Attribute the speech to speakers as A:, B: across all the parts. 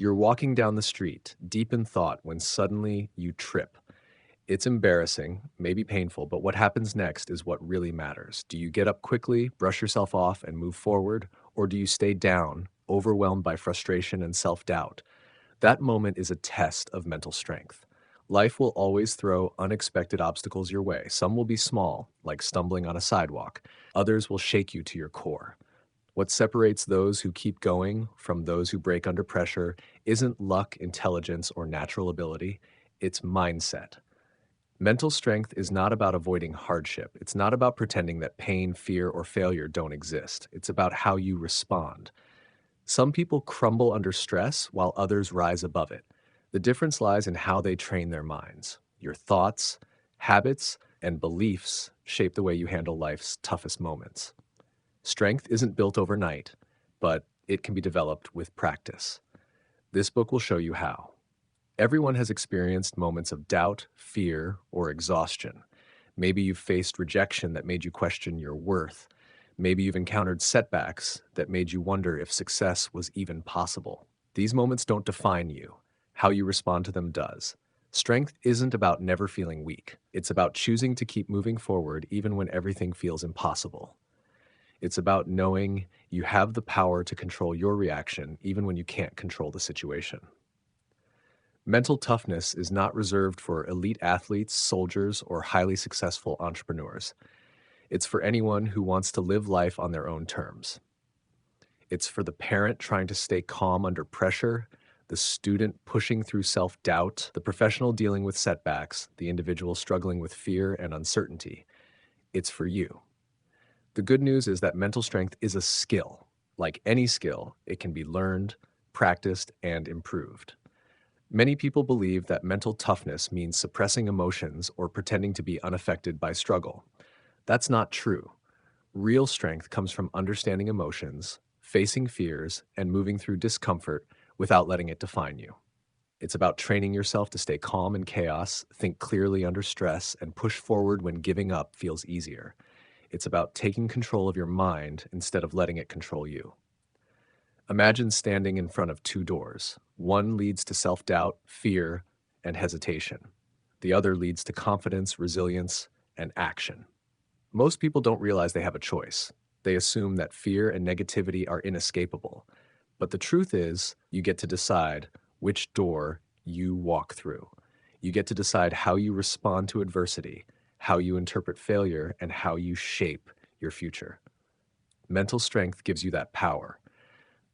A: You're walking down the street, deep in thought, when suddenly you trip. It's embarrassing, maybe painful, but what happens next is what really matters. Do you get up quickly, brush yourself off, and move forward, or do you stay down, overwhelmed by frustration and self doubt? That moment is a test of mental strength. Life will always throw unexpected obstacles your way. Some will be small, like stumbling on a sidewalk. Others will shake you to your core. What separates those who keep going from those who break under pressure isn't luck, intelligence, or natural ability, it's mindset. Mental strength is not about avoiding hardship. It's not about pretending that pain, fear, or failure don't exist. It's about how you respond. Some people crumble under stress while others rise above it. The difference lies in how they train their minds. Your thoughts, habits, and beliefs shape the way you handle life's toughest moments. Strength isn't built overnight, but it can be developed with practice. This book will show you how. Everyone has experienced moments of doubt, fear, or exhaustion. Maybe you've faced rejection that made you question your worth. Maybe you've encountered setbacks that made you wonder if success was even possible. These moments don't define you. How you respond to them does. Strength isn't about never feeling weak. It's about choosing to keep moving forward even when everything feels impossible. It's about knowing you have the power to control your reaction even when you can't control the situation. Mental toughness is not reserved for elite athletes, soldiers, or highly successful entrepreneurs. It's for anyone who wants to live life on their own terms. It's for the parent trying to stay calm under pressure, the student pushing through self-doubt, the professional dealing with setbacks, the individual struggling with fear and uncertainty. It's for you. The good news is that mental strength is a skill. Like any skill, it can be learned, practiced, and improved. Many people believe that mental toughness means suppressing emotions or pretending to be unaffected by struggle. That's not true. Real strength comes from understanding emotions, facing fears, and moving through discomfort without letting it define you. It's about training yourself to stay calm in chaos, think clearly under stress, and push forward when giving up feels easier. It's about taking control of your mind instead of letting it control you. Imagine standing in front of two doors. One leads to self-doubt, fear, and hesitation. The other leads to confidence, resilience, and action. Most people don't realize they have a choice. They assume that fear and negativity are inescapable. But the truth is, you get to decide which door you walk through. You get to decide how you respond to adversity, how you interpret failure, and how you shape your future. Mental strength gives you that power.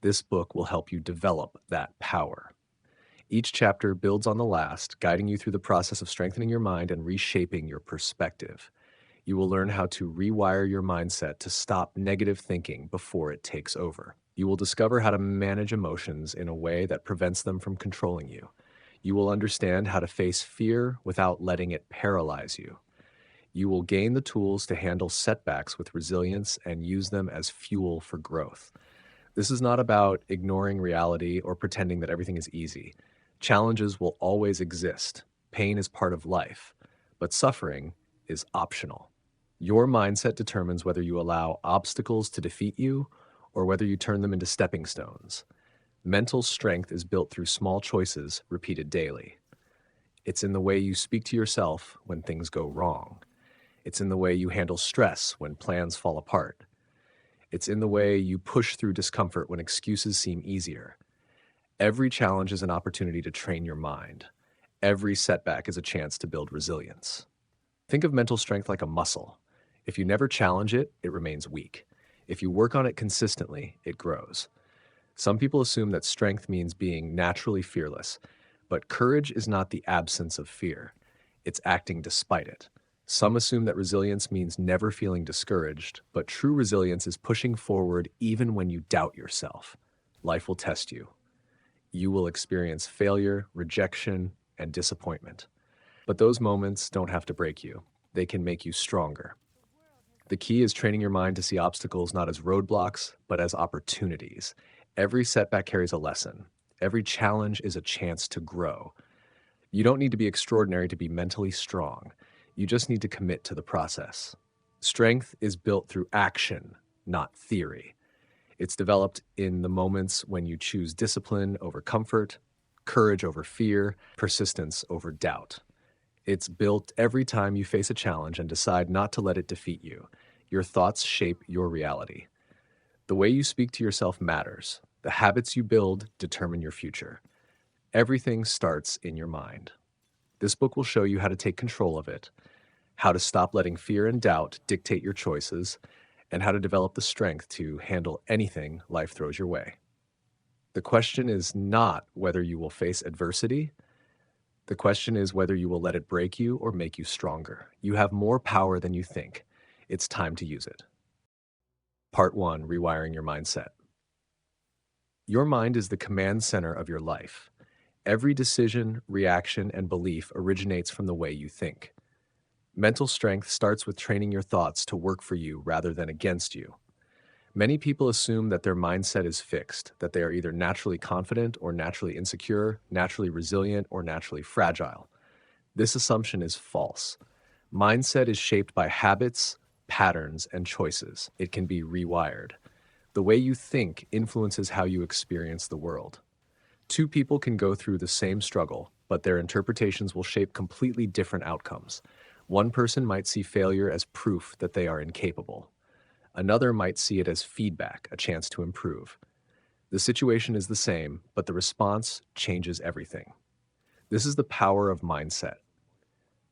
A: This book will help you develop that power. Each chapter builds on the last, guiding you through the process of strengthening your mind and reshaping your perspective. You will learn how to rewire your mindset to stop negative thinking before it takes over. You will discover how to manage emotions in a way that prevents them from controlling you. You will understand how to face fear without letting it paralyze you. You will gain the tools to handle setbacks with resilience and use them as fuel for growth. This is not about ignoring reality or pretending that everything is easy. Challenges will always exist. Pain is part of life, but suffering is optional. Your mindset determines whether you allow obstacles to defeat you or whether you turn them into stepping stones. Mental strength is built through small choices repeated daily. It's in the way you speak to yourself when things go wrong. It's in the way you handle stress when plans fall apart. It's in the way you push through discomfort when excuses seem easier. Every challenge is an opportunity to train your mind. Every setback is a chance to build resilience. Think of mental strength like a muscle. If you never challenge it, it remains weak. If you work on it consistently, it grows. Some people assume that strength means being naturally fearless, but courage is not the absence of fear. It's acting despite it. Some assume that resilience means never feeling discouraged, but true resilience is pushing forward even when you doubt yourself. Life will test you. You will experience failure, rejection, and disappointment. But those moments don't have to break you. They can make you stronger. The key is training your mind to see obstacles not as roadblocks, but as opportunities. Every setback carries a lesson. Every challenge is a chance to grow. You don't need to be extraordinary to be mentally strong. You just need to commit to the process. Strength is built through action, not theory. It's developed in the moments when you choose discipline over comfort, courage over fear, persistence over doubt. It's built every time you face a challenge and decide not to let it defeat you. Your thoughts shape your reality. The way you speak to yourself matters. The habits you build determine your future. Everything starts in your mind. This book will show you how to take control of it, how to stop letting fear and doubt dictate your choices, and how to develop the strength to handle anything life throws your way. The question is not whether you will face adversity. The question is whether you will let it break you or make you stronger. You have more power than you think. It's time to use it. Part 1: Rewiring Your Mindset. Your mind is the command center of your life. Every decision, reaction, and belief originates from the way you think. Mental strength starts with training your thoughts to work for you rather than against you. Many people assume that their mindset is fixed, that they are either naturally confident or naturally insecure, naturally resilient or naturally fragile. This assumption is false. Mindset is shaped by habits, patterns, and choices. It can be rewired. The way you think influences how you experience the world. Two people can go through the same struggle, but their interpretations will shape completely different outcomes. One person might see failure as proof that they are incapable. Another might see it as feedback, a chance to improve. The situation is the same, but the response changes everything. This is the power of mindset.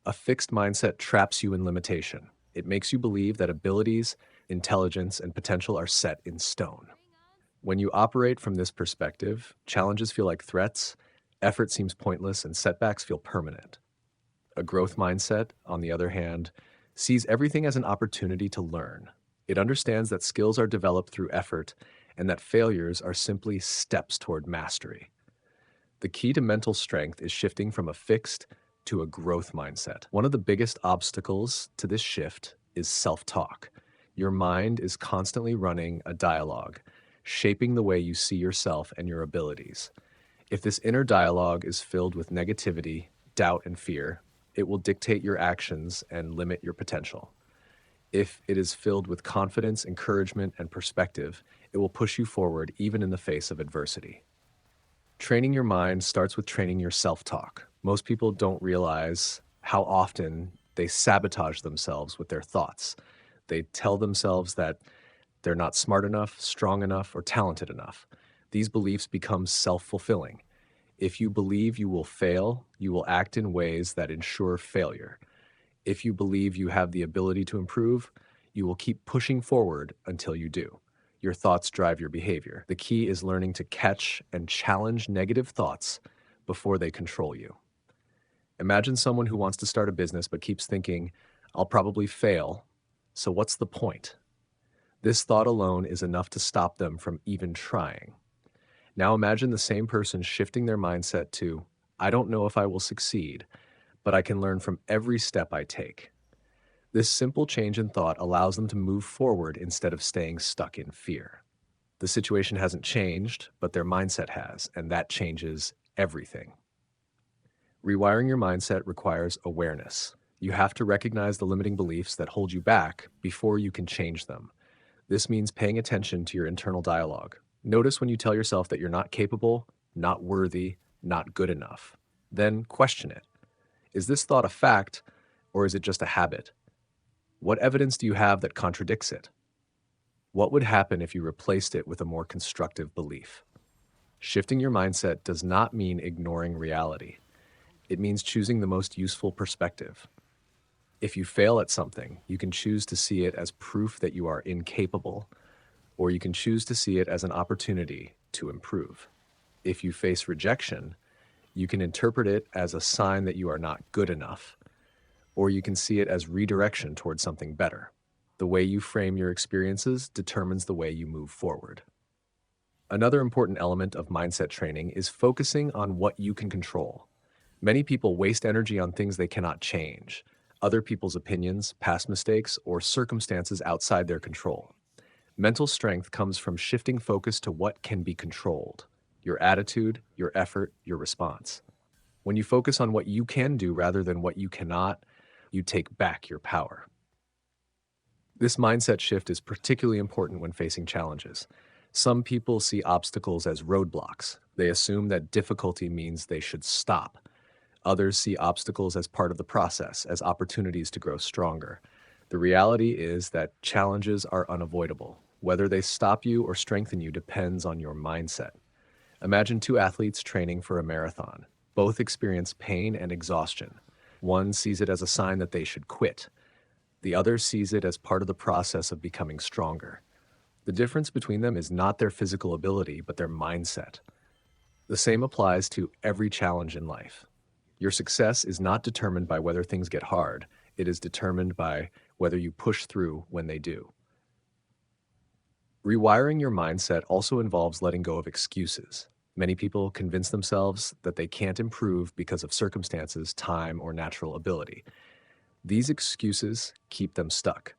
A: A fixed mindset traps you in limitation. It makes you believe that abilities, intelligence, and potential are set in stone. When you operate from this perspective, challenges feel like threats, effort seems pointless, and setbacks feel permanent. A growth mindset, on the other hand, sees everything as an opportunity to learn. It understands that skills are developed through effort and that failures are simply steps toward mastery. The key to mental strength is shifting from a fixed to a growth mindset. One of the biggest obstacles to this shift is self-talk. Your mind is constantly running a dialogue, shaping the way you see yourself and your abilities. If this inner dialogue is filled with negativity, doubt, and fear, it will dictate your actions and limit your potential. If it is filled with confidence, encouragement, and perspective, it will push you forward even in the face of adversity. Training your mind starts with training your self-talk. Most people don't realize how often they sabotage themselves with their thoughts. They tell themselves that they're not smart enough, strong enough, or talented enough. These beliefs become self-fulfilling. If you believe you will fail, you will act in ways that ensure failure. If you believe you have the ability to improve, you will keep pushing forward until you do. Your thoughts drive your behavior. The key is learning to catch and challenge negative thoughts before they control you. Imagine someone who wants to start a business but keeps thinking, "I'll probably fail, so what's the point?" This thought alone is enough to stop them from even trying. Now imagine the same person shifting their mindset to, "I don't know if I will succeed, but I can learn from every step I take." This simple change in thought allows them to move forward instead of staying stuck in fear. The situation hasn't changed, but their mindset has, and that changes everything. Rewiring your mindset requires awareness. You have to recognize the limiting beliefs that hold you back before you can change them. This means paying attention to your internal dialogue. Notice when you tell yourself that you're not capable, not worthy, not good enough. Then question it. Is this thought a fact, or is it just a habit? What evidence do you have that contradicts it? What would happen if you replaced it with a more constructive belief? Shifting your mindset does not mean ignoring reality. It means choosing the most useful perspective. If you fail at something, you can choose to see it as proof that you are incapable, or you can choose to see it as an opportunity to improve. If you face rejection, you can interpret it as a sign that you are not good enough, or you can see it as redirection towards something better. The way you frame your experiences determines the way you move forward. Another important element of mindset training is focusing on what you can control. Many people waste energy on things they cannot change, other people's opinions, past mistakes, or circumstances outside their control. Mental strength comes from shifting focus to what can be controlled: your attitude, your effort, your response. When you focus on what you can do rather than what you cannot, you take back your power. This mindset shift is particularly important when facing challenges. Some people see obstacles as roadblocks. They assume that difficulty means they should stop. Others see obstacles as part of the process, as opportunities to grow stronger. The reality is that challenges are unavoidable. Whether they stop you or strengthen you depends on your mindset. Imagine two athletes training for a marathon. Both experience pain and exhaustion. One sees it as a sign that they should quit. The other sees it as part of the process of becoming stronger. The difference between them is not their physical ability, but their mindset. The same applies to every challenge in life. Your success is not determined by whether things get hard. It is determined by whether you push through when they do. Rewiring your mindset also involves letting go of excuses. Many people convince themselves that they can't improve because of circumstances, time, or natural ability. These excuses keep them stuck.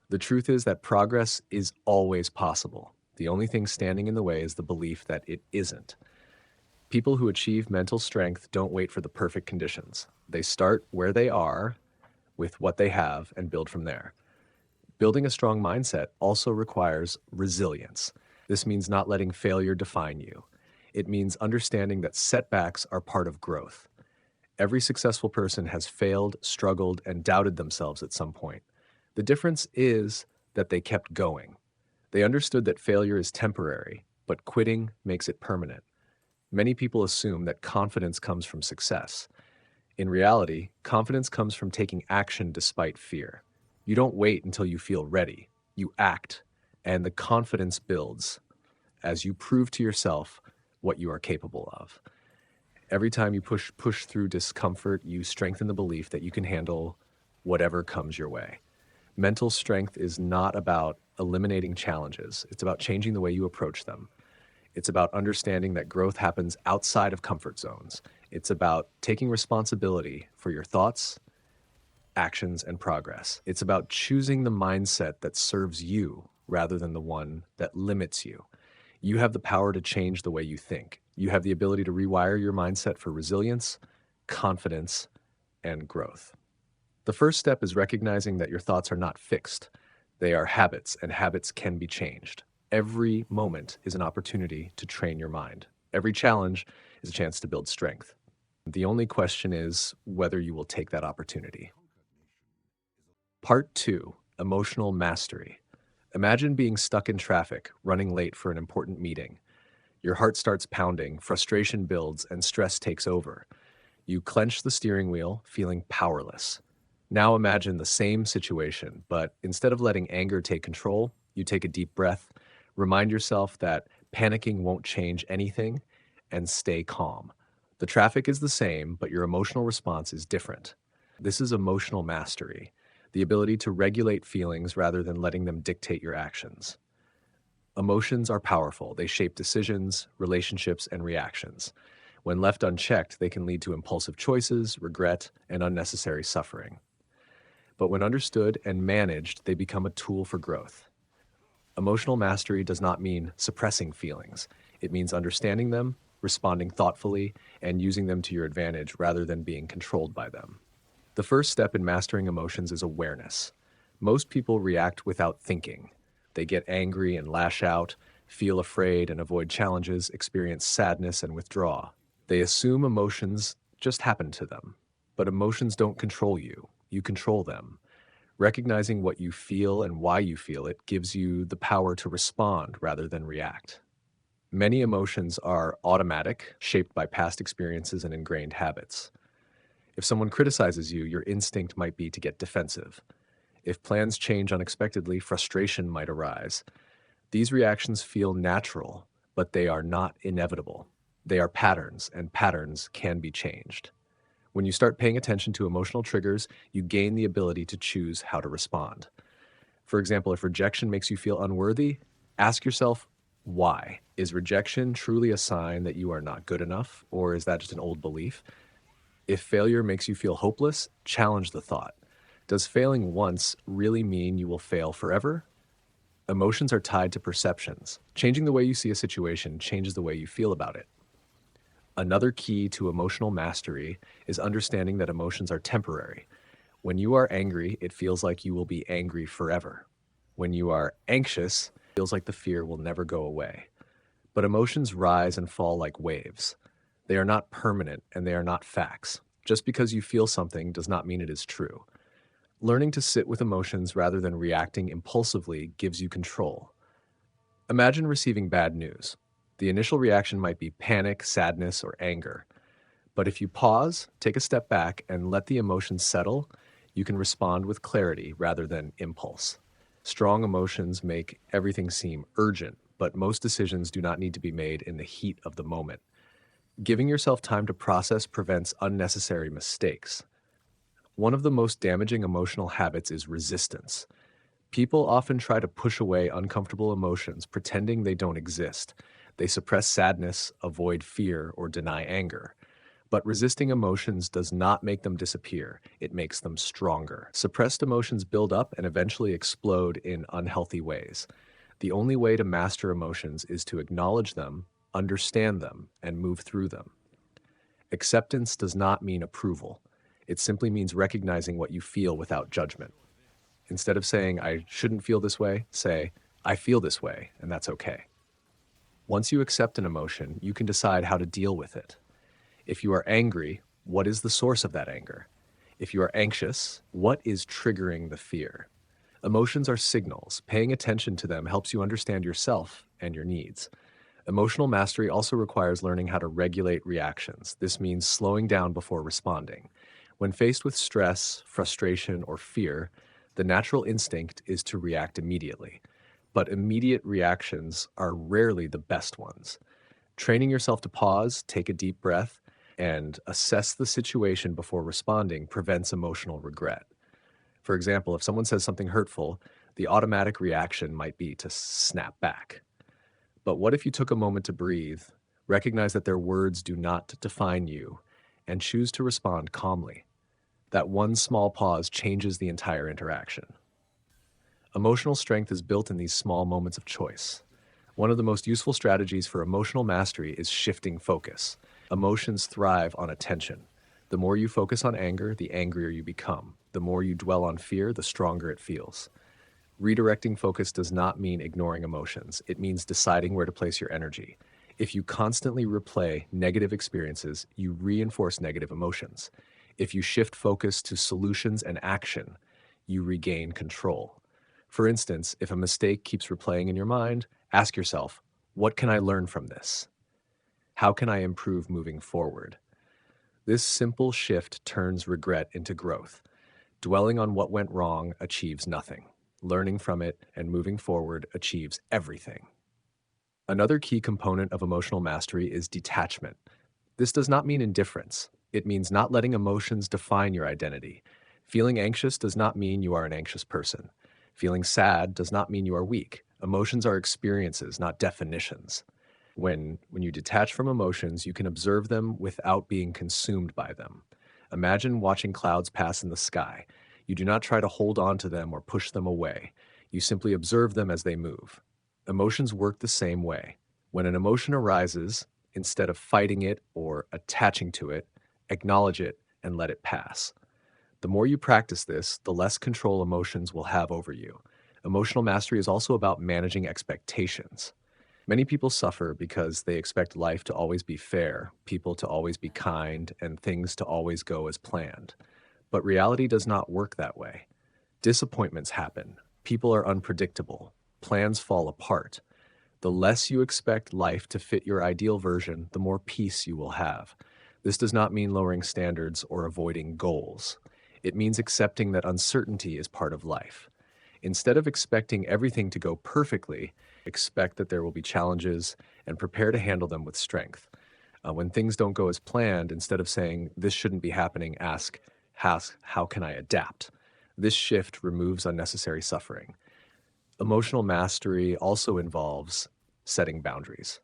A: The truth is that progress is always possible. The only thing standing in the way is the belief that it isn't. People who achieve mental strength don't wait for the perfect conditions. They start where they are with what they have and build from there. Building a strong mindset also requires resilience. This means not letting failure define you. It means understanding that setbacks are part of growth. Every successful person has failed, struggled, and doubted themselves at some point. The difference is that they kept going. They understood that failure is temporary, but quitting makes it permanent. Many people assume that confidence comes from success. In reality, confidence comes from taking action despite fear. You don't wait until you feel ready. You act, and the confidence builds as you prove to yourself what you are capable of. Every time you push through discomfort, you strengthen the belief that you can handle whatever comes your way. Mental strength is not about eliminating challenges. It's about changing the way you approach them. It's about understanding that growth happens outside of comfort zones. It's about taking responsibility for your thoughts, actions, and progress. It's about choosing the mindset that serves you rather than the one that limits you. You have the power to change the way you think. You have the ability to rewire your mindset for resilience, confidence, and growth. The first step is recognizing that your thoughts are not fixed. They are habits, and habits can be changed. Every moment is an opportunity to train your mind. Every challenge is a chance to build strength. The only question is whether you will take that opportunity. Part 2, Emotional Mastery. Imagine being stuck in traffic, running late for an important meeting. Your heart starts pounding, frustration builds, and stress takes over. You clench the steering wheel, feeling powerless. Now imagine the same situation, but instead of letting anger take control, you take a deep breath, remind yourself that panicking won't change anything, and stay calm. The traffic is the same, but your emotional response is different. This is emotional mastery, the ability to regulate feelings rather than letting them dictate your actions. Emotions are powerful. They shape decisions, relationships, and reactions. When left unchecked, they can lead to impulsive choices, regret, and unnecessary suffering. But when understood and managed, they become a tool for growth. Emotional mastery does not mean suppressing feelings. It means understanding them, responding thoughtfully, and using them to your advantage rather than being controlled by them. The first step in mastering emotions is awareness. Most people react without thinking. They get angry and lash out, feel afraid and avoid challenges, experience sadness and withdraw. They assume emotions just happen to them. But emotions don't control you. You control them. Recognizing what you feel and why you feel it gives you the power to respond rather than react. Many emotions are automatic, shaped by past experiences and ingrained habits. If someone criticizes you, your instinct might be to get defensive. If plans change unexpectedly, frustration might arise. These reactions feel natural, but they are not inevitable. They are patterns, and patterns can be changed. When you start paying attention to emotional triggers, you gain the ability to choose how to respond. For example, if rejection makes you feel unworthy, ask yourself, why? Is rejection truly a sign that you are not good enough, or is that just an old belief? If failure makes you feel hopeless, challenge the thought. Does failing once really mean you will fail forever? Emotions are tied to perceptions. Changing the way you see a situation changes the way you feel about it. Another key to emotional mastery is understanding that emotions are temporary. When you are angry, it feels like you will be angry forever. When you are anxious, feels like the fear will never go away. But emotions rise and fall like waves. They are not permanent and they are not facts. Just because you feel something does not mean it is true. Learning to sit with emotions rather than reacting impulsively gives you control. Imagine receiving bad news. The initial reaction might be panic, sadness, or anger. But if you pause, take a step back, and let the emotions settle, you can respond with clarity rather than impulse. Strong emotions make everything seem urgent, but most decisions do not need to be made in the heat of the moment. Giving yourself time to process prevents unnecessary mistakes. One of the most damaging emotional habits is resistance. People often try to push away uncomfortable emotions, pretending they don't exist. They suppress sadness, avoid fear, or deny anger. But resisting emotions does not make them disappear, it makes them stronger. Suppressed emotions build up and eventually explode in unhealthy ways. The only way to master emotions is to acknowledge them, understand them, and move through them. Acceptance does not mean approval. It simply means recognizing what you feel without judgment. Instead of saying, I shouldn't feel this way, say, I feel this way, and that's okay. Once you accept an emotion, you can decide how to deal with it. If you are angry, what is the source of that anger? If you are anxious, what is triggering the fear? Emotions are signals. Paying attention to them helps you understand yourself and your needs. Emotional mastery also requires learning how to regulate reactions. This means slowing down before responding. When faced with stress, frustration, or fear, the natural instinct is to react immediately. But immediate reactions are rarely the best ones. Training yourself to pause, take a deep breath, and assess the situation before responding prevents emotional regret. For example, if someone says something hurtful, the automatic reaction might be to snap back. But what if you took a moment to breathe, recognize that their words do not define you, and choose to respond calmly? That one small pause changes the entire interaction. Emotional strength is built in these small moments of choice. One of the most useful strategies for emotional mastery is shifting focus. Emotions thrive on attention. The more you focus on anger, the angrier you become. The more you dwell on fear, the stronger it feels. Redirecting focus does not mean ignoring emotions. It means deciding where to place your energy. If you constantly replay negative experiences, you reinforce negative emotions. If you shift focus to solutions and action, you regain control. For instance, if a mistake keeps replaying in your mind, ask yourself, what can I learn from this? How can I improve moving forward? This simple shift turns regret into growth. Dwelling on what went wrong achieves nothing. Learning from it and moving forward achieves everything. Another key component of emotional mastery is detachment. This does not mean indifference. It means not letting emotions define your identity. Feeling anxious does not mean you are an anxious person. Feeling sad does not mean you are weak. Emotions are experiences, not definitions. When you detach from emotions, you can observe them without being consumed by them. Imagine watching clouds pass in the sky. You do not try to hold on to them or push them away. You simply observe them as they move. Emotions work the same way. When an emotion arises, instead of fighting it or attaching to it, acknowledge it and let it pass. The more you practice this, the less control emotions will have over you. Emotional mastery is also about managing expectations. Many people suffer because they expect life to always be fair, people to always be kind, and things to always go as planned. But reality does not work that way. Disappointments happen, people are unpredictable, plans fall apart. The less you expect life to fit your ideal version, the more peace you will have. This does not mean lowering standards or avoiding goals. It means accepting that uncertainty is part of life. Instead of expecting everything to go perfectly, expect that there will be challenges and prepare to handle them with strength. When things don't go as planned, instead of saying, this shouldn't be happening, ask, how can I adapt? This shift removes unnecessary suffering. Emotional mastery also involves setting boundaries.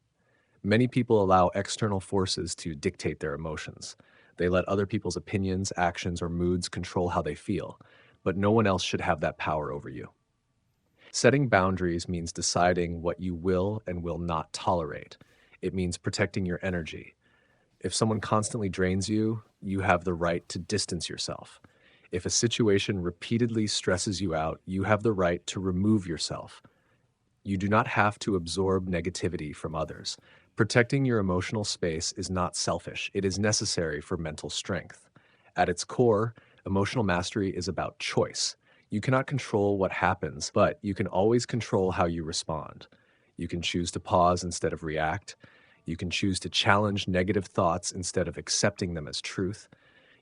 A: Many people allow external forces to dictate their emotions. They let other people's opinions, actions, or moods control how they feel, but no one else should have that power over you. Setting boundaries means deciding what you will and will not tolerate. It means protecting your energy. If someone constantly drains you, you have the right to distance yourself. If a situation repeatedly stresses you out, you have the right to remove yourself. You do not have to absorb negativity from others. Protecting your emotional space is not selfish, it is necessary for mental strength. At its core, emotional mastery is about choice. You cannot control what happens, but you can always control how you respond. You can choose to pause instead of react. You can choose to challenge negative thoughts instead of accepting them as truth.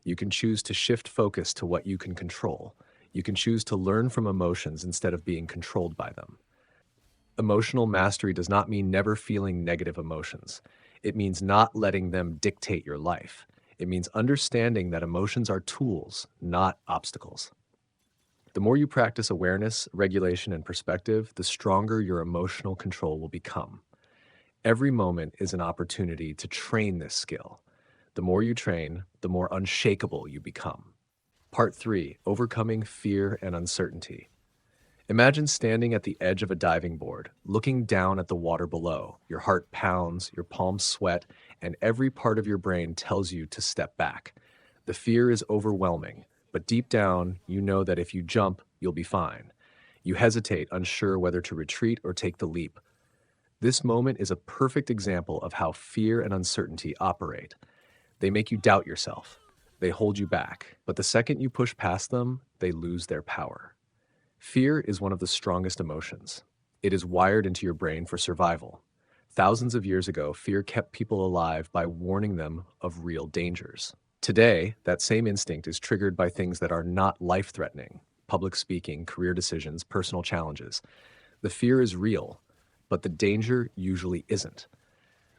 A: You can choose to shift focus to what you can control. You can choose to learn from emotions instead of being controlled by them. Emotional mastery does not mean never feeling negative emotions. It means not letting them dictate your life. It means understanding that emotions are tools, not obstacles. The more you practice awareness, regulation, and perspective, the stronger your emotional control will become. Every moment is an opportunity to train this skill. The more you train, the more unshakable you become. Part 3: Overcoming Fear and Uncertainty. Imagine standing at the edge of a diving board, looking down at the water below. Your heart pounds, your palms sweat, and every part of your brain tells you to step back. The fear is overwhelming, but deep down, you know that if you jump, you'll be fine. You hesitate, unsure whether to retreat or take the leap. This moment is a perfect example of how fear and uncertainty operate. They make you doubt yourself. They hold you back, but the second you push past them, they lose their power. Fear is one of the strongest emotions. It is wired into your brain for survival. Thousands of years ago, fear kept people alive by warning them of real dangers. Today, that same instinct is triggered by things that are not life-threatening: public speaking, career decisions, personal challenges. The fear is real, but the danger usually isn't.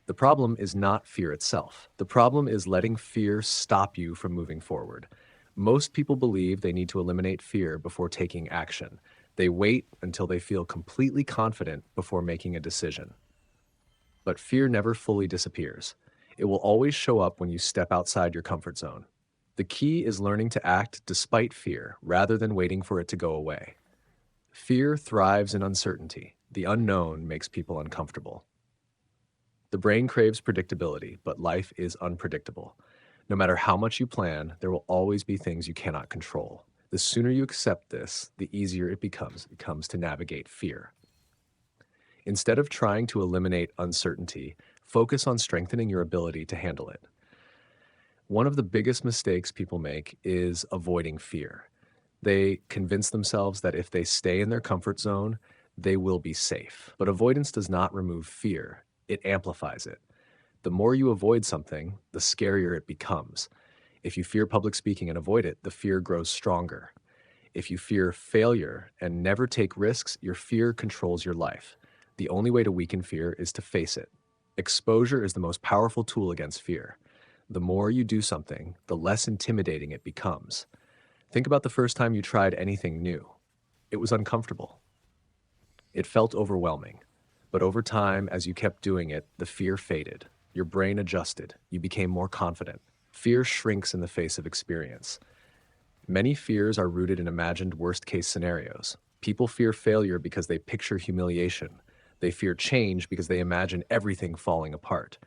A: The problem is not fear itself. The problem is letting fear stop you from moving forward. Most people believe they need to eliminate fear before taking action. They wait until they feel completely confident before making a decision. But fear never fully disappears. It will always show up when you step outside your comfort zone. The key is learning to act despite fear rather than waiting for it to go away. Fear thrives in uncertainty. The unknown makes people uncomfortable. The brain craves predictability, but life is unpredictable. No matter how much you plan, there will always be things you cannot control. The sooner you accept this, the easier it becomes to navigate fear. Instead of trying to eliminate uncertainty, focus on strengthening your ability to handle it. One of the biggest mistakes people make is avoiding fear. They convince themselves that if they stay in their comfort zone, they will be safe. But avoidance does not remove fear, it amplifies it. The more you avoid something, the scarier it becomes. If you fear public speaking and avoid it, the fear grows stronger. If you fear failure and never take risks, your fear controls your life. The only way to weaken fear is to face it. Exposure is the most powerful tool against fear. The more you do something, the less intimidating it becomes. Think about the first time you tried anything new. It was uncomfortable. It felt overwhelming. But over time, as you kept doing it, the fear faded. Your brain adjusted. You became more confident. Fear shrinks in the face of experience. Many fears are rooted in imagined worst-case scenarios. People fear failure because they picture humiliation. They fear change because they imagine everything falling apart.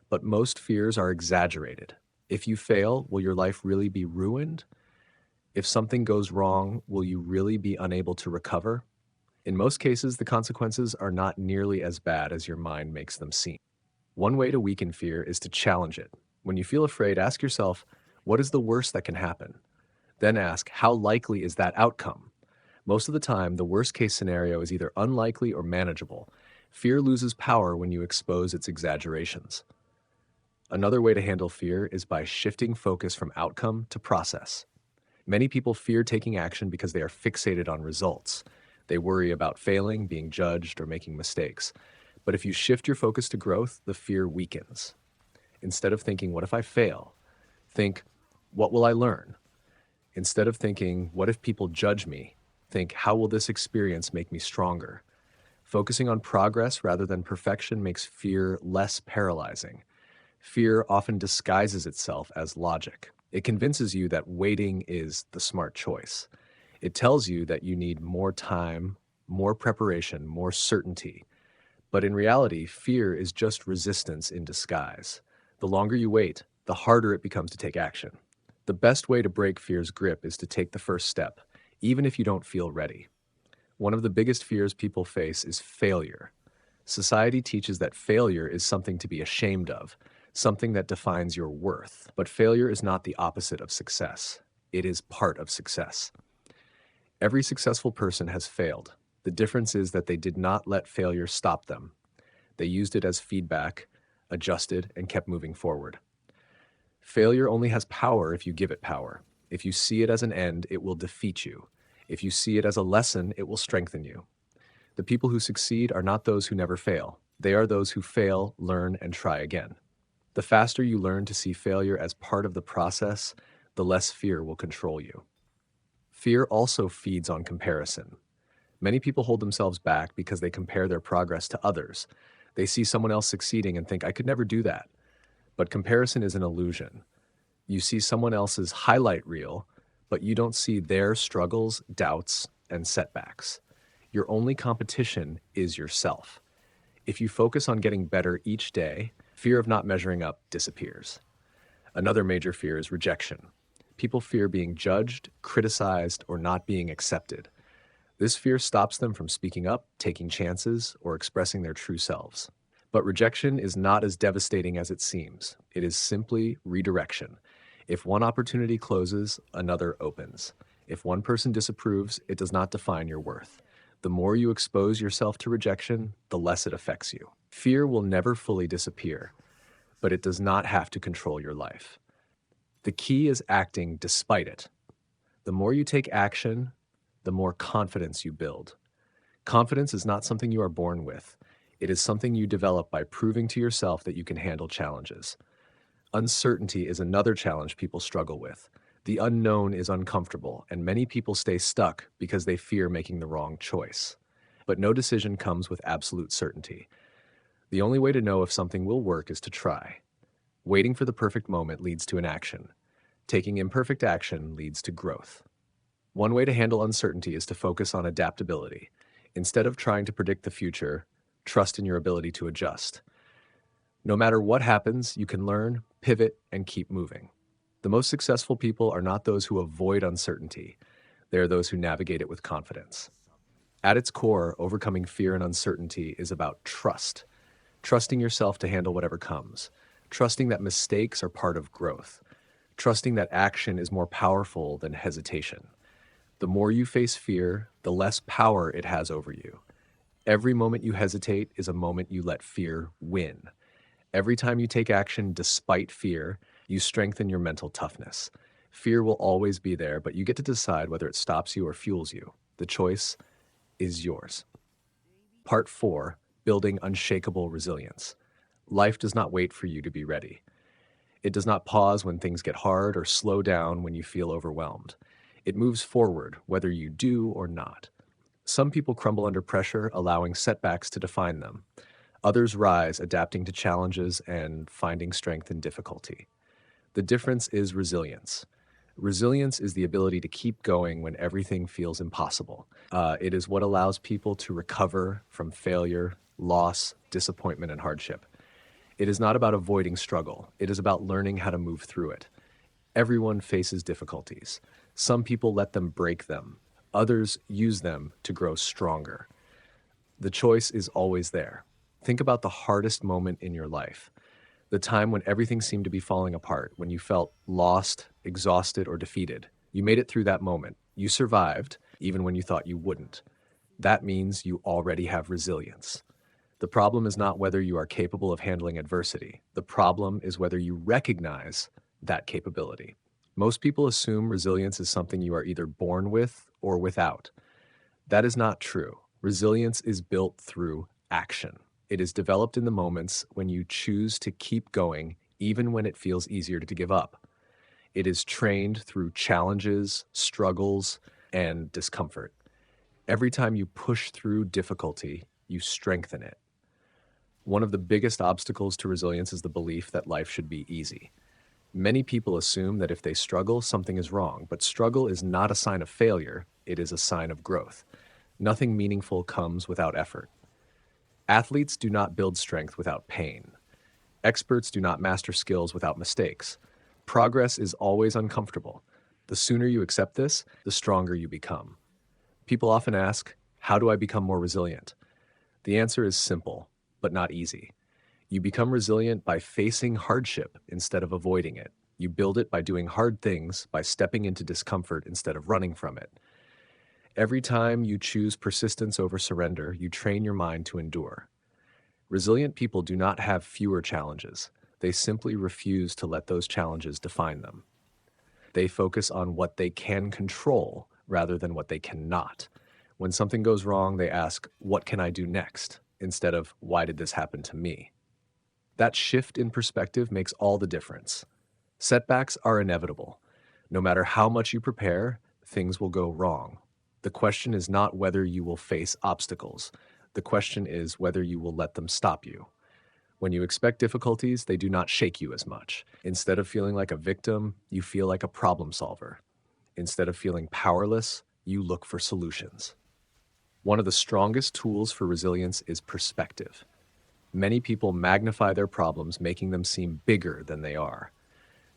A: But most fears are exaggerated. If you fail, will your life really be ruined? If something goes wrong, will you really be unable to recover? In most cases, the consequences are not nearly as bad as your mind makes them seem. One way to weaken fear is to challenge it. When you feel afraid, ask yourself, what is the worst that can happen? Then ask, how likely is that outcome? Most of the time, the worst-case scenario is either unlikely or manageable. Fear loses power when you expose its exaggerations. Another way to handle fear is by shifting focus from outcome to process. Many people fear taking action because they are fixated on results. They worry about failing, being judged, or making mistakes. But if you shift your focus to growth, the fear weakens. Instead of thinking, what if I fail? Think, what will I learn? Instead of thinking, what if people judge me? Think, how will this experience make me stronger? Focusing on progress rather than perfection makes fear less paralyzing. Fear often disguises itself as logic. It convinces you that waiting is the smart choice. It tells you that you need more time, more preparation, more certainty. But in reality, fear is just resistance in disguise. The longer you wait, the harder it becomes to take action. The best way to break fear's grip is to take the first step, even if you don't feel ready. One of the biggest fears people face is failure. Society teaches that failure is something to be ashamed of, something that defines your worth. But failure is not the opposite of success. It is part of success. Every successful person has failed. The difference is that they did not let failure stop them. They used it as feedback, adjusted, and kept moving forward. Failure only has power if you give it power. If you see it as an end, it will defeat you. If you see it as a lesson, it will strengthen you. The people who succeed are not those who never fail. They are those who fail, learn, and try again. The faster you learn to see failure as part of the process, the less fear will control you. Fear also feeds on comparison. Many people hold themselves back because they compare their progress to others. They see someone else succeeding and think, I could never do that. But comparison is an illusion. You see someone else's highlight reel, but you don't see their struggles, doubts, and setbacks. Your only competition is yourself. If you focus on getting better each day, fear of not measuring up disappears. Another major fear is rejection. People fear being judged, criticized, or not being accepted. This fear stops them from speaking up, taking chances, or expressing their true selves. But rejection is not as devastating as it seems. It is simply redirection. If one opportunity closes, another opens. If one person disapproves, it does not define your worth. The more you expose yourself to rejection, the less it affects you. Fear will never fully disappear, but it does not have to control your life. The key is acting despite it. The more you take action, the more confidence you build. Confidence is not something you are born with. It is something you develop by proving to yourself that you can handle challenges. Uncertainty is another challenge people struggle with. The unknown is uncomfortable, and many people stay stuck because they fear making the wrong choice. But no decision comes with absolute certainty. The only way to know if something will work is to try. Waiting for the perfect moment leads to inaction. Taking imperfect action leads to growth. One way to handle uncertainty is to focus on adaptability. Instead of trying to predict the future, trust in your ability to adjust. No matter what happens, you can learn, pivot, and keep moving. The most successful people are not those who avoid uncertainty. They are those who navigate it with confidence. At its core, overcoming fear and uncertainty is about trust. Trusting yourself to handle whatever comes. Trusting that mistakes are part of growth. Trusting that action is more powerful than hesitation. The more you face fear, the less power it has over you. Every moment you hesitate is a moment you let fear win. Every time you take action despite fear, you strengthen your mental toughness. Fear will always be there, but you get to decide whether it stops you or fuels you. The choice is yours. Part 4, building unshakable resilience. Life does not wait for you to be ready. It does not pause when things get hard or slow down when you feel overwhelmed. It moves forward, whether you do or not. Some people crumble under pressure, allowing setbacks to define them. Others rise, adapting to challenges and finding strength in difficulty. The difference is resilience. Resilience is the ability to keep going when everything feels impossible. It is what allows people to recover from failure, loss, disappointment, and hardship. It is not about avoiding struggle. It is about learning how to move through it. Everyone faces difficulties. Some people let them break them. Others use them to grow stronger. The choice is always there. Think about the hardest moment in your life. The time when everything seemed to be falling apart, when you felt lost, exhausted, or defeated. You made it through that moment. You survived, even when you thought you wouldn't. That means you already have resilience. The problem is not whether you are capable of handling adversity. The problem is whether you recognize that capability. Most people assume resilience is something you are either born with or without. That is not true. Resilience is built through action. It is developed in the moments when you choose to keep going, even when it feels easier to give up. It is trained through challenges, struggles, and discomfort. Every time you push through difficulty, you strengthen it. One of the biggest obstacles to resilience is the belief that life should be easy. Many people assume that if they struggle, something is wrong, but struggle is not a sign of failure, it is a sign of growth. Nothing meaningful comes without effort. Athletes do not build strength without pain. Experts do not master skills without mistakes. Progress is always uncomfortable. The sooner you accept this, the stronger you become. People often ask, How do I become more resilient? The answer is simple, but not easy. You become resilient by facing hardship instead of avoiding it. You build it by doing hard things, by stepping into discomfort instead of running from it. Every time you choose persistence over surrender, you train your mind to endure. Resilient people do not have fewer challenges. They simply refuse to let those challenges define them. They focus on what they can control rather than what they cannot. When something goes wrong, they ask, "What can I do next?" instead of, "Why did this happen to me?" That shift in perspective makes all the difference. Setbacks are inevitable. No matter how much you prepare, things will go wrong. The question is not whether you will face obstacles. The question is whether you will let them stop you. When you expect difficulties, they do not shake you as much. Instead of feeling like a victim, you feel like a problem solver. Instead of feeling powerless, you look for solutions. One of the strongest tools for resilience is perspective. Many people magnify their problems, making them seem bigger than they are.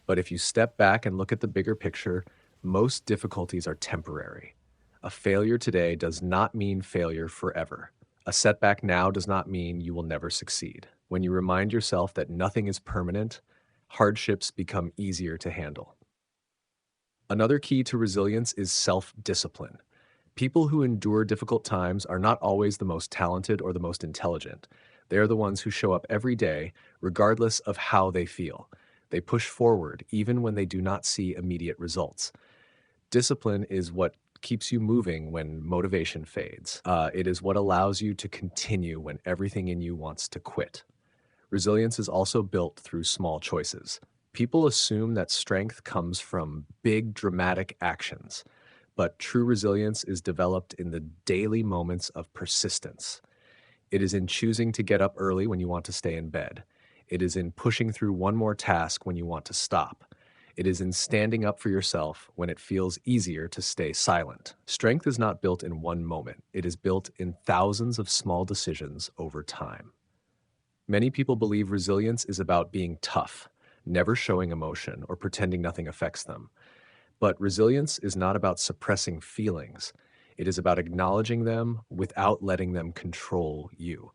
A: But if you step back and look at the bigger picture, most difficulties are temporary. A failure today does not mean failure forever. A setback now does not mean you will never succeed. When you remind yourself that nothing is permanent, hardships become easier to handle. Another key to resilience is self-discipline. People who endure difficult times are not always the most talented or the most intelligent. They are the ones who show up every day, regardless of how they feel. They push forward even when they do not see immediate results. Discipline is what keeps you moving when motivation fades. It is what allows you to continue when everything in you wants to quit. Resilience is also built through small choices. People assume that strength comes from big, dramatic actions, but true resilience is developed in the daily moments of persistence. It is in choosing to get up early when you want to stay in bed. It is in pushing through one more task when you want to stop. It is in standing up for yourself when it feels easier to stay silent. Strength is not built in one moment. It is built in thousands of small decisions over time. Many people believe resilience is about being tough, never showing emotion, or pretending nothing affects them. But resilience is not about suppressing feelings. It is about acknowledging them without letting them control you.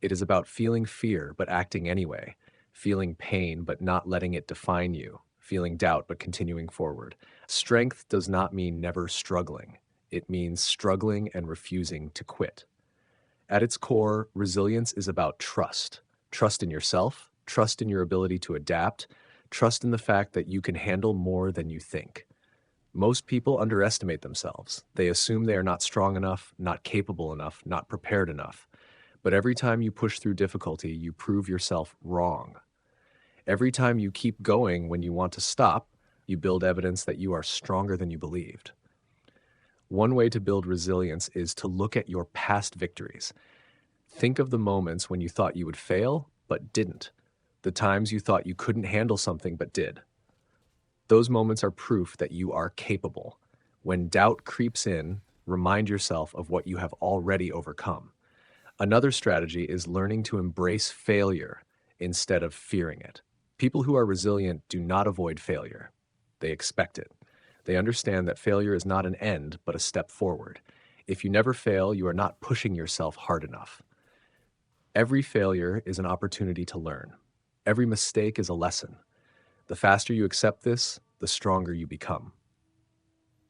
A: It is about feeling fear but acting anyway, feeling pain but not letting it define you, feeling doubt but continuing forward. Strength does not mean never struggling. It means struggling and refusing to quit. At its core, resilience is about trust. Trust in yourself, trust in your ability to adapt, trust in the fact that you can handle more than you think. Most people underestimate themselves. They assume they are not strong enough, not capable enough, not prepared enough. But every time you push through difficulty, you prove yourself wrong. Every time you keep going when you want to stop, you build evidence that you are stronger than you believed. One way to build resilience is to look at your past victories. Think of the moments when you thought you would fail, but didn't. The times you thought you couldn't handle something, but did. Those moments are proof that you are capable. When doubt creeps in, remind yourself of what you have already overcome. Another strategy is learning to embrace failure instead of fearing it. People who are resilient do not avoid failure. They expect it. They understand that failure is not an end, but a step forward. If you never fail, you are not pushing yourself hard enough. Every failure is an opportunity to learn. Every mistake is a lesson. The faster you accept this, the stronger you become.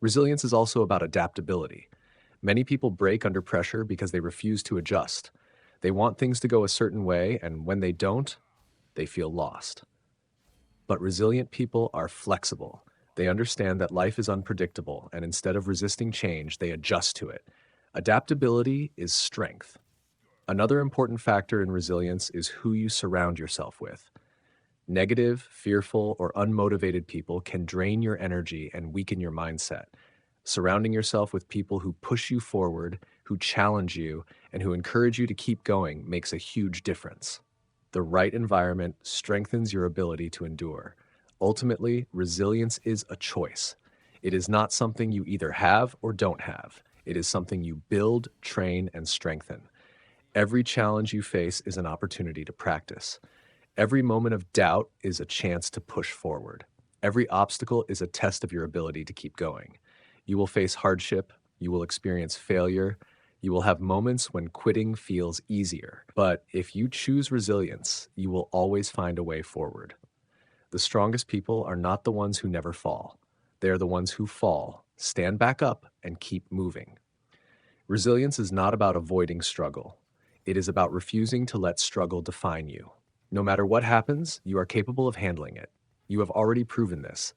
A: Resilience is also about adaptability. Many people break under pressure because they refuse to adjust. They want things to go a certain way, and when they don't, they feel lost. But resilient people are flexible. They understand that life is unpredictable, and instead of resisting change, they adjust to it. Adaptability is strength. Another important factor in resilience is who you surround yourself with. Negative, fearful, or unmotivated people can drain your energy and weaken your mindset. Surrounding yourself with people who push you forward, who challenge you, and who encourage you to keep going makes a huge difference. The right environment strengthens your ability to endure. Ultimately, resilience is a choice. It is not something you either have or don't have. It is something you build, train, and strengthen. Every challenge you face is an opportunity to practice. Every moment of doubt is a chance to push forward. Every obstacle is a test of your ability to keep going. You will face hardship, you will experience failure, You will have moments when quitting feels easier, but if you choose resilience, you will always find a way forward. The strongest people are not the ones who never fall. They are the ones who fall, stand back up, and keep moving. Resilience is not about avoiding struggle. It is about refusing to let struggle define you. No matter what happens, you are capable of handling it. You have already proven this.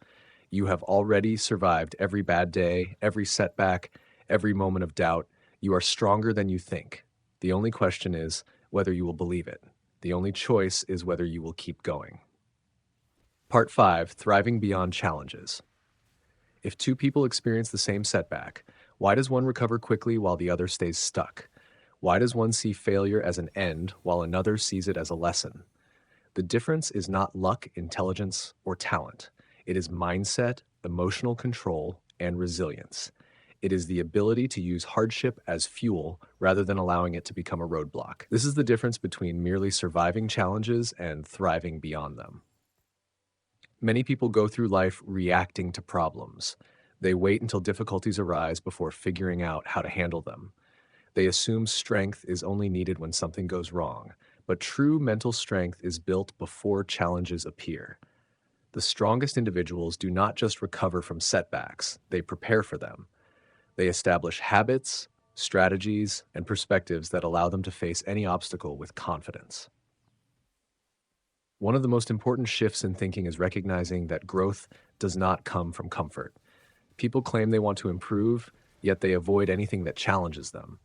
A: You have already survived every bad day, every setback, every moment of doubt. You are stronger than you think. The only question is whether you will believe it. The only choice is whether you will keep going. Part 5, Thriving Beyond Challenges. If two people experience the same setback, why does one recover quickly while the other stays stuck? Why does one see failure as an end while another sees it as a lesson? The difference is not luck, intelligence, or talent. It is mindset, emotional control, and resilience. It is the ability to use hardship as fuel rather than allowing it to become a roadblock. This is the difference between merely surviving challenges and thriving beyond them. Many people go through life reacting to problems. They wait until difficulties arise before figuring out how to handle them. They assume strength is only needed when something goes wrong, but true mental strength is built before challenges appear. The strongest individuals do not just recover from setbacks, they prepare for them. They establish habits, strategies, and perspectives that allow them to face any obstacle with confidence. One of the most important shifts in thinking is recognizing that growth does not come from comfort. People claim they want to improve, yet they avoid anything that challenges them.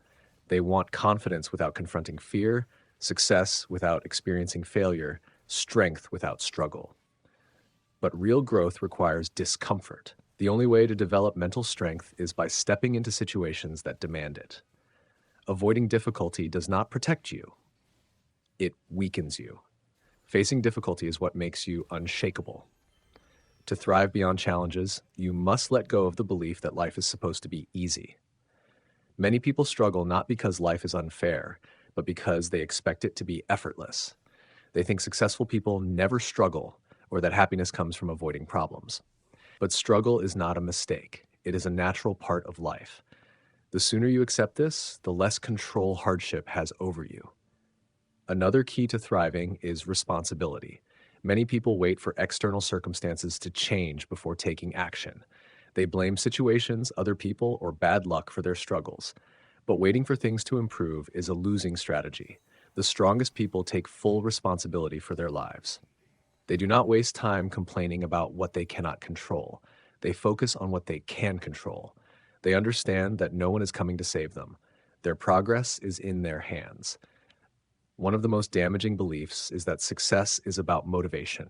A: They want confidence without confronting fear, success without experiencing failure, strength without struggle. But real growth requires discomfort. The only way to develop mental strength is by stepping into situations that demand it. Avoiding difficulty does not protect you. It weakens you. Facing difficulty is what makes you unshakable. To thrive beyond challenges, you must let go of the belief that life is supposed to be easy. Many people struggle not because life is unfair, but because they expect it to be effortless. They think successful people never struggle or that happiness comes from avoiding problems. But struggle is not a mistake. It is a natural part of life. The sooner you accept this, the less control hardship has over you. Another key to thriving is responsibility. Many people wait for external circumstances to change before taking action. They blame situations, other people, or bad luck for their struggles. But waiting for things to improve is a losing strategy. The strongest people take full responsibility for their lives. They do not waste time complaining about what they cannot control. They focus on what they can control. They understand that no one is coming to save them. Their progress is in their hands. One of the most damaging beliefs is that success is about motivation.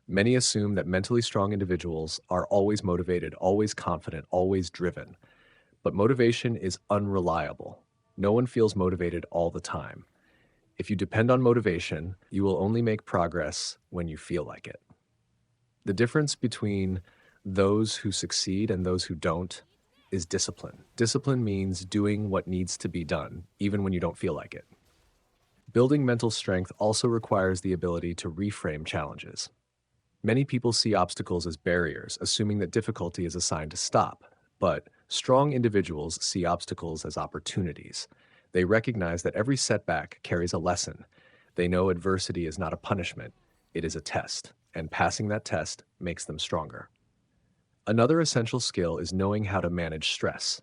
A: Many assume that mentally strong individuals are always motivated, always confident, always driven. But motivation is unreliable. No one feels motivated all the time. If you depend on motivation, you will only make progress when you feel like it. The difference between those who succeed and those who don't is discipline. Discipline means doing what needs to be done, even when you don't feel like it. Building mental strength also requires the ability to reframe challenges. Many people see obstacles as barriers, assuming that difficulty is a sign to stop. But strong individuals see obstacles as opportunities. They recognize that every setback carries a lesson. They know adversity is not a punishment, it is a test, and passing that test makes them stronger. Another essential skill is knowing how to manage stress.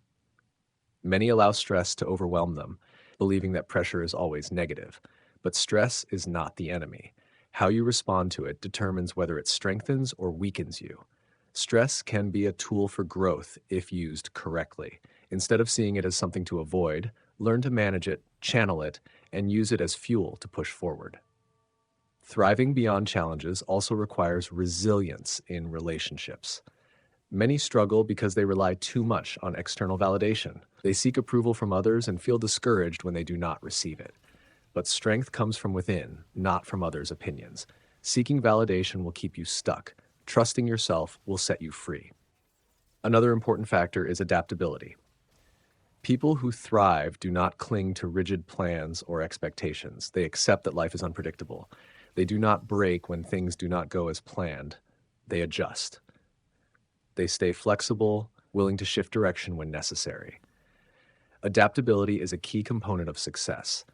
A: Many allow stress to overwhelm them, believing that pressure is always negative. But stress is not the enemy. How you respond to it determines whether it strengthens or weakens you. Stress can be a tool for growth if used correctly. Instead of seeing it as something to avoid, learn to manage it, channel it, and use it as fuel to push forward. Thriving beyond challenges also requires resilience in relationships. Many struggle because they rely too much on external validation. They seek approval from others and feel discouraged when they do not receive it. But strength comes from within, not from others' opinions. Seeking validation will keep you stuck. Trusting yourself will set you free. Another important factor is adaptability. People who thrive do not cling to rigid plans or expectations. They accept that life is unpredictable. They do not break when things do not go as planned. They adjust. They stay flexible, willing to shift direction when necessary. Adaptability is a key component of success.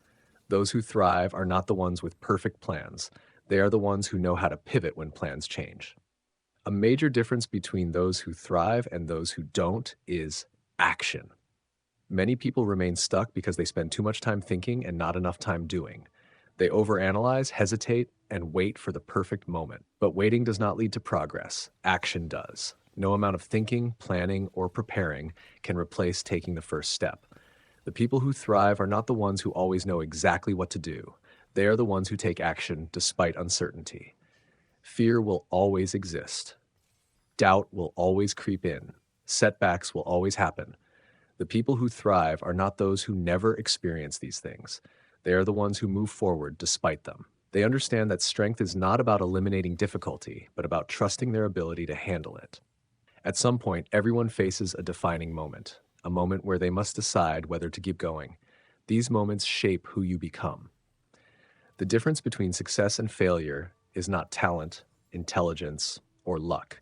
A: Those who thrive are not the ones with perfect plans. They are the ones who know how to pivot when plans change. A major difference between those who thrive and those who don't is action. Many people remain stuck because they spend too much time thinking and not enough time doing. They overanalyze, hesitate, and wait for the perfect moment. But waiting does not lead to progress. Action does. No amount of thinking, planning, or preparing can replace taking the first step. The people who thrive are not the ones who always know exactly what to do. They are the ones who take action despite uncertainty. Fear will always exist. Doubt will always creep in. Setbacks will always happen. The people who thrive are not those who never experience these things. They are the ones who move forward despite them. They understand that strength is not about eliminating difficulty, but about trusting their ability to handle it. At some point, everyone faces a defining moment, a moment where they must decide whether to keep going. These moments shape who you become. The difference between success and failure is not talent, intelligence, or luck.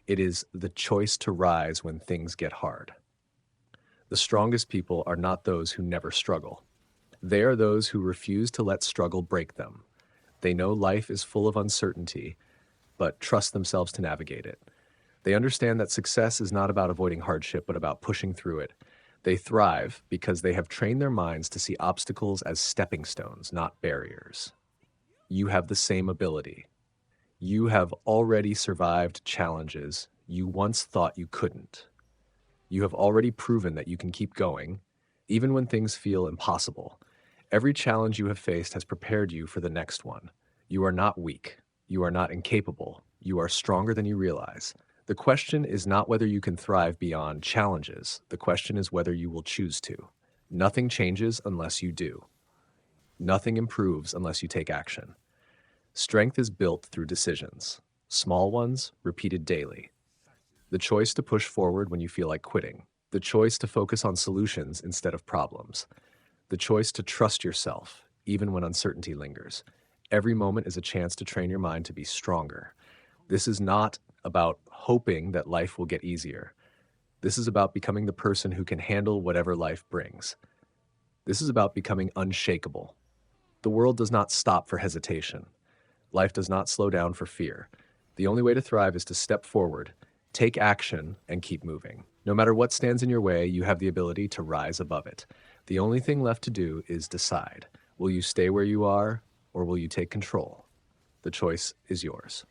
A: It is the choice to rise when things get hard. The strongest people are not those who never struggle. They are those who refuse to let struggle break them. They know life is full of uncertainty, but trust themselves to navigate it. They understand that success is not about avoiding hardship, but about pushing through it. They thrive because they have trained their minds to see obstacles as stepping stones, not barriers. You have the same ability. You have already survived challenges you once thought you couldn't. You have already proven that you can keep going, even when things feel impossible. Every challenge you have faced has prepared you for the next one. You are not weak. You are not incapable. You are stronger than you realize. The question is not whether you can thrive beyond challenges. The question is whether you will choose to. Nothing changes unless you do. Nothing improves unless you take action. Strength is built through decisions, small ones repeated daily. The choice to push forward when you feel like quitting. The choice to focus on solutions instead of problems. The choice to trust yourself, even when uncertainty lingers. Every moment is a chance to train your mind to be stronger. This is not about hoping that life will get easier. This is about becoming the person who can handle whatever life brings. This is about becoming unshakable. The world does not stop for hesitation. Life does not slow down for fear. The only way to thrive is to step forward, take action, and keep moving. No matter what stands in your way, you have the ability to rise above it. The only thing left to do is decide. Will you stay where you are, or will you take control? The choice is yours.